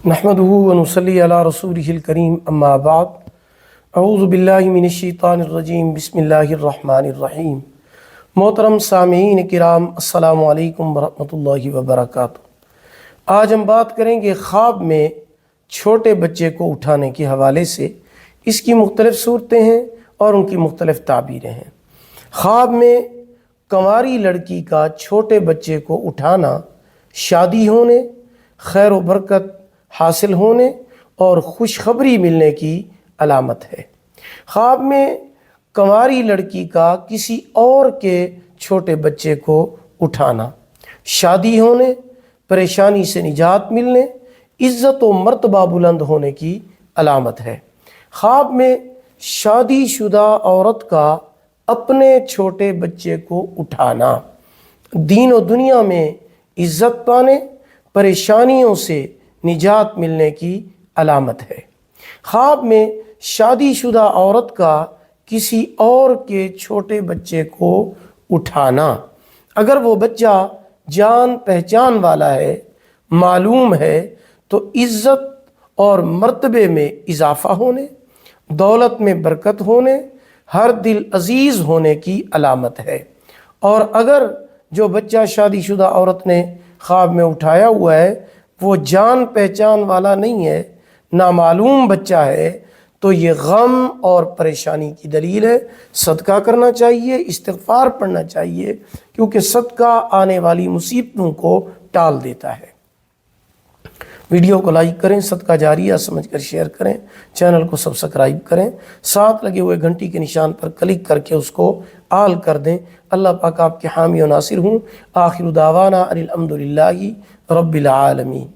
نحمدہ ونصلی علی رسولہ الکریم اما بعد اعوذ باللہ من الشیطان الرجیم بسم اللہ الرحمن الرحیم۔ محترم سامعین کرام، السلام علیکم ورحمۃ اللہ وبرکاتہ۔ آج ہم بات کریں گے خواب میں چھوٹے بچے کو اٹھانے کے حوالے سے۔ اس کی مختلف صورتیں ہیں اور ان کی مختلف تعبیریں ہیں۔ خواب میں کنواری لڑکی کا چھوٹے بچے کو اٹھانا شادی ہونے، خیر و برکت حاصل ہونے اور خوشخبری ملنے کی علامت ہے۔ خواب میں کنواری لڑکی کا کسی اور کے چھوٹے بچے کو اٹھانا شادی ہونے، پریشانی سے نجات ملنے، عزت و مرتبہ بلند ہونے کی علامت ہے۔ خواب میں شادی شدہ عورت کا اپنے چھوٹے بچے کو اٹھانا دین و دنیا میں عزت پانے، پریشانیوں سے نجات ملنے کی علامت ہے۔ خواب میں شادی شدہ عورت کا کسی اور کے چھوٹے بچے کو اٹھانا، اگر وہ بچہ جان پہچان والا ہے، معلوم ہے، تو عزت اور مرتبے میں اضافہ ہونے، دولت میں برکت ہونے، ہر دل عزیز ہونے کی علامت ہے۔ اور اگر جو بچہ شادی شدہ عورت نے خواب میں اٹھایا ہوا ہے وہ جان پہچان والا نہیں ہے، نامعلوم بچہ ہے، تو یہ غم اور پریشانی کی دلیل ہے۔ صدقہ کرنا چاہیے، استغفار پڑھنا چاہیے، کیونکہ صدقہ آنے والی مصیبتوں کو ٹال دیتا ہے۔ ویڈیو کو لائک کریں، صدقہ جاریہ سمجھ کر شیئر کریں، چینل کو سبسکرائب کریں، ساتھ لگے ہوئے گھنٹی کے نشان پر کلک کر کے اس کو آل کر دیں۔ اللہ پاک آپ کے حامی و ناصر ہوں۔ آخر دعوانا ان الحمد للہ رب العالمین۔